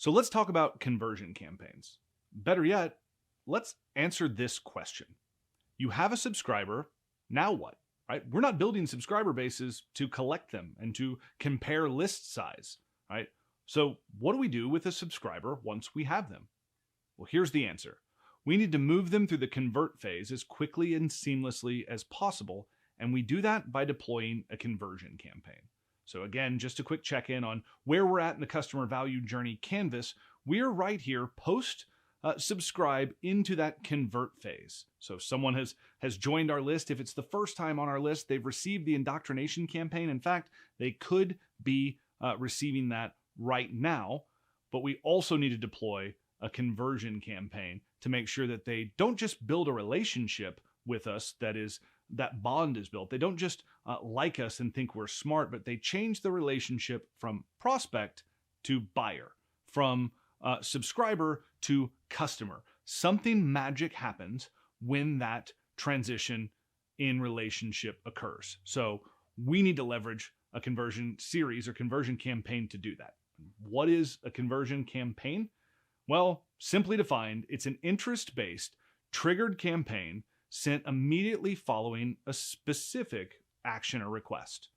So let's talk about conversion campaigns. Better yet, let's answer this question. You have a subscriber, now what? Right? We're not building subscriber bases to collect them and to compare list size, right? So what do we do with a subscriber once we have them? Well, here's the answer. We need to move them through the convert phase as quickly and seamlessly as possible, and we do that by deploying a conversion campaign. So again, just a quick check-in on where we're at in the customer value journey canvas. We're right here post subscribe into that convert phase. So if someone has joined our list, if it's the first time on our list, they've received the indoctrination campaign. In fact, they could be receiving that right now, but we also need to deploy a conversion campaign to make sure that they don't just build a relationship with us, that bond is built. They don't just like us and think we're smart, but they change the relationship from prospect to buyer, from subscriber to customer. Something magic happens when that transition in relationship occurs. So we need to leverage a conversion series or conversion campaign to do that. What is a conversion campaign? Well, simply defined, it's an interest-based, triggered campaign sent immediately following a specific action or request,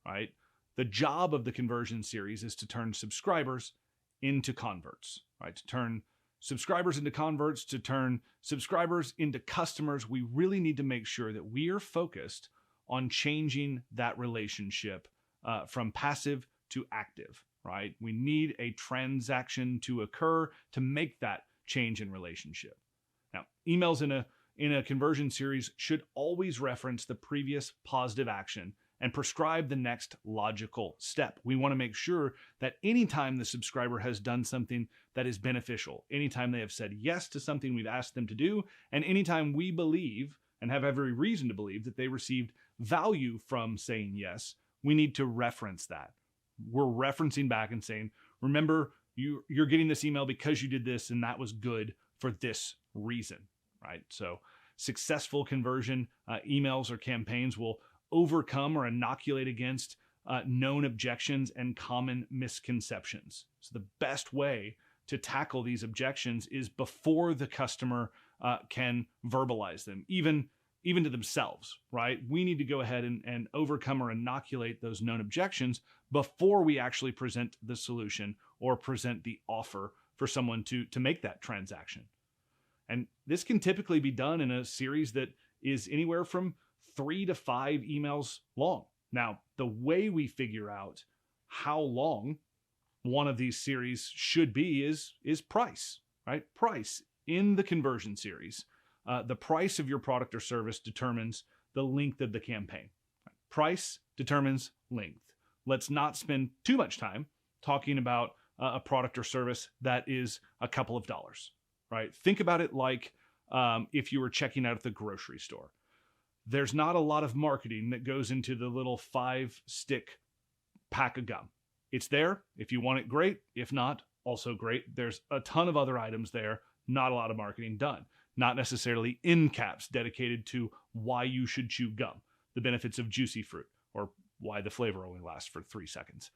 right? The job of the conversion series is to turn subscribers into converts, right? To turn subscribers into converts, to turn subscribers into customers. We really need to make sure that we are focused on changing that relationship from passive to active, right? We need a transaction to occur to make that change in relationship. Now, emails in a conversion series should always reference the previous positive action and prescribe the next logical step. We want to make sure that anytime the subscriber has done something that is beneficial, anytime they have said yes to something we've asked them to do, and anytime we believe and have every reason to believe that they received value from saying yes, we need to reference that. We're referencing back and saying, remember, you're getting this email because you did this and that was good for this reason, right? So successful conversion emails or campaigns will overcome or inoculate against known objections and common misconceptions. So the best way to tackle these objections is before the customer can verbalize them, even to themselves, right? We need to go ahead and overcome or inoculate those known objections before we actually present the solution or present the offer for someone to make that transaction. And this can typically be done in a series that is anywhere from 3 to 5 emails long. Now, the way we figure out how long one of these series should be is price, right? Price in the conversion series. The price of your product or service determines the length of the campaign. Price determines length. Let's not spend too much time talking about a product or service that is a couple of dollars, right? Think about it like if you were checking out at the grocery store. There's not a lot of marketing that goes into the little 5-stick pack of gum. It's there. If you want it, great. If not, also great. There's a ton of other items there. Not a lot of marketing done. Not necessarily end caps dedicated to why you should chew gum, the benefits of juicy fruit, or why the flavor only lasts for 3 seconds.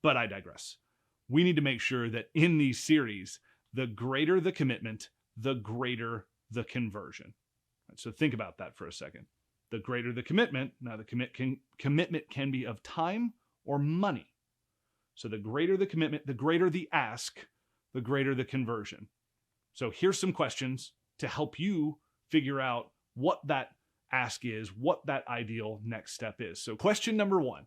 But I digress. We need to make sure that in these series, the greater the commitment, the greater the conversion. So think about that for a second. The greater the commitment, now the commitment can be of time or money. So the greater the commitment, the greater the ask, the greater the conversion. So here's some questions to help you figure out what that ask is, what that ideal next step is. So question number 1,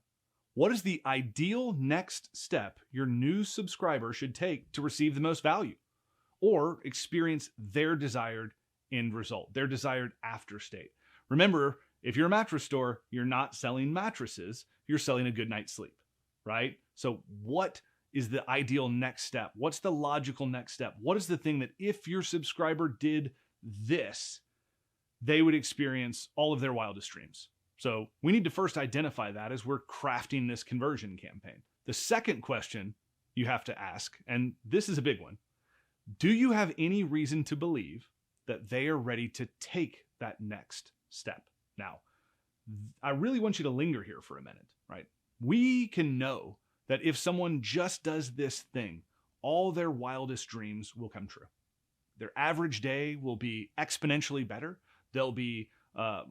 what is the ideal next step your new subscriber should take to receive the most value or experience their desired end result, their desired after state? Remember, if you're a mattress store, you're not selling mattresses, you're selling a good night's sleep, right? So what is the ideal next step? What's the logical next step? What is the thing that if your subscriber did this, they would experience all of their wildest dreams? So we need to first identify that as we're crafting this conversion campaign. The second question you have to ask, and this is a big one, do you have any reason to believe that they are ready to take that next step? Now, I really want you to linger here for a minute, right? We can know that if someone just does this thing, all their wildest dreams will come true. Their average day will be exponentially better. They'll be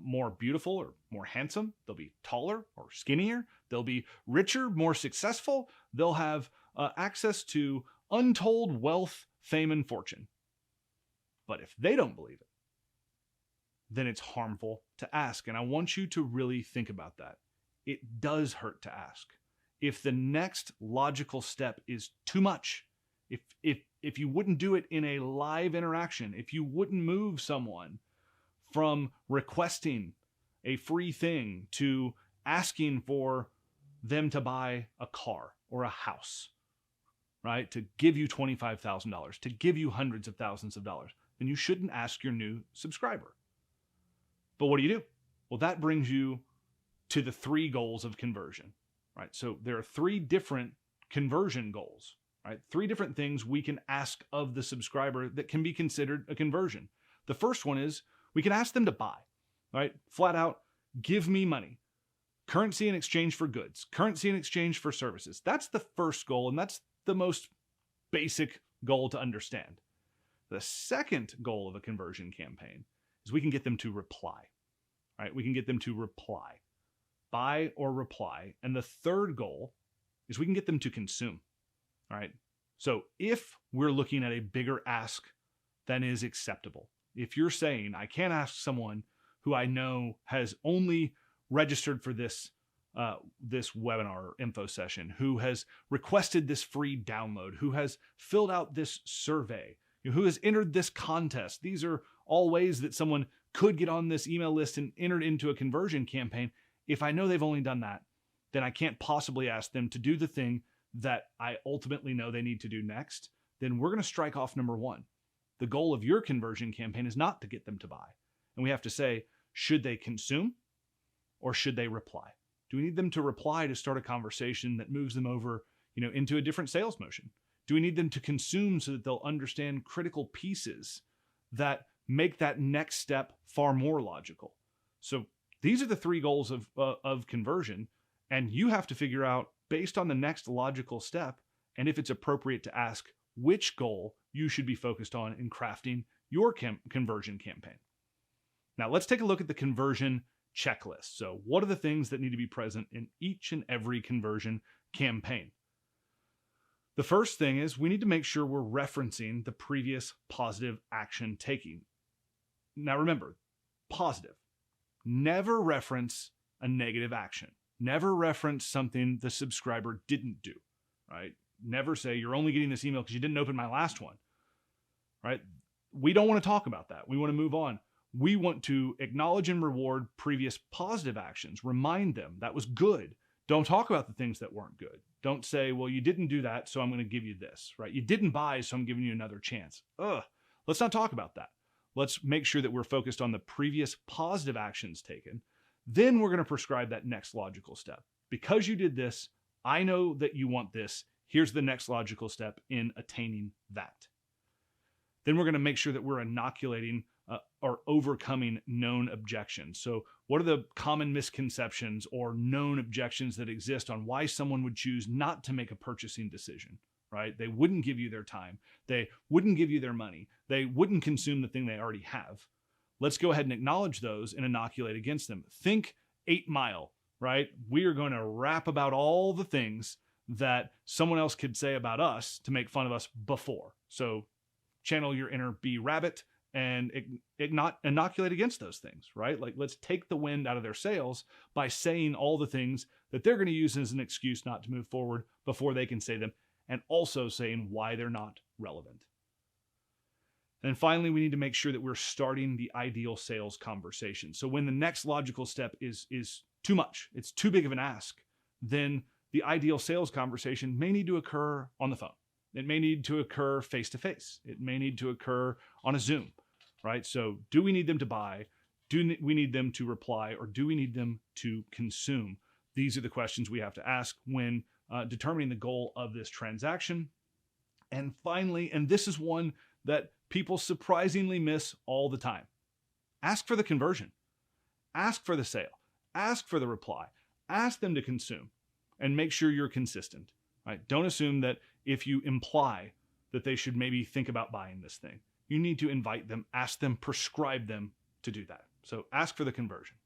more beautiful or more handsome. They'll be taller or skinnier. They'll be richer, more successful. They'll have access to untold wealth, fame, and fortune. But if they don't believe it, then it's harmful to ask. And I want you to really think about that. It does hurt to ask. If the next logical step is too much, if you wouldn't do it in a live interaction, if you wouldn't move someone from requesting a free thing to asking for them to buy a car or a house, right? To give you $25,000, to give you hundreds of thousands of dollars, then you shouldn't ask your new subscriber. But what do? Well, that brings you to the 3 goals of conversion, right? So there are 3 different conversion goals, right? 3 different things we can ask of the subscriber that can be considered a conversion. The first one is we can ask them to buy, right? Flat out, give me money. Currency in exchange for goods, currency in exchange for services. That's the first goal, and that's the most basic goal to understand. The second goal of a conversion campaign is we can get them to reply, right? We can get them to reply, buy or reply. And the third goal is we can get them to consume, right? So if we're looking at a bigger ask than is acceptable, if you're saying, I can't ask someone who I know has only registered for this webinar or info session, who has requested this free download, who has filled out this survey, who has entered this contest. These are all ways that someone could get on this email list and entered into a conversion campaign. If I know they've only done that, then I can't possibly ask them to do the thing that I ultimately know they need to do next. Then we're going to strike off number 1. The goal of your conversion campaign is not to get them to buy. And we have to say, should they consume or should they reply? Do we need them to reply to start a conversation that moves them over, into a different sales motion? Do we need them to consume so that they'll understand critical pieces that make that next step far more logical? So these are the 3 goals of conversion, and you have to figure out, based on the next logical step, and if it's appropriate to ask, which goal you should be focused on in crafting your conversion campaign. Now let's take a look at the conversion checklist. So what are the things that need to be present in each and every conversion campaign? The first thing is we need to make sure we're referencing the previous positive action taking. Now remember, positive. Never reference a negative action. Never reference something the subscriber didn't do, right? Never say, you're only getting this email because you didn't open my last one, right? We don't want to talk about that. We want to move on. We want to acknowledge and reward previous positive actions. Remind them that was good. Don't talk about the things that weren't good. Don't say, well, you didn't do that, so I'm going to give you this, right? You didn't buy, so I'm giving you another chance. Let's not talk about that. Let's make sure that we're focused on the previous positive actions taken. Then we're going to prescribe that next logical step. Because you did this, I know that you want this. Here's the next logical step in attaining that. Then we're going to make sure that we're inoculating or overcoming known objections. So what are the common misconceptions or known objections that exist on why someone would choose not to make a purchasing decision, right? They wouldn't give you their time. They wouldn't give you their money. They wouldn't consume the thing they already have. Let's go ahead and acknowledge those and inoculate against them. Think 8 Mile, right? We are going to rap about all the things that someone else could say about us to make fun of us before. So channel your inner bee rabbit and inoculate against those things, right? Like, let's take the wind out of their sails by saying all the things that they're going to use as an excuse not to move forward before they can say them, and also saying why they're not relevant. And finally, we need to make sure that we're starting the ideal sales conversation. So when the next logical step is too much, it's too big of an ask, then the ideal sales conversation may need to occur on the phone. It may need to occur face-to-face. It may need to occur on a Zoom, right? So do we need them to buy? Do we need them to reply? Or do we need them to consume? These are the questions we have to ask when determining the goal of this transaction. And finally, and this is one that people surprisingly miss all the time, ask for the conversion. Ask for the sale. Ask for the reply. Ask them to consume, and make sure you're consistent, right? Don't assume that if you imply that they should maybe think about buying this thing. You need to invite them, ask them, prescribe them to do that. So ask for the conversion.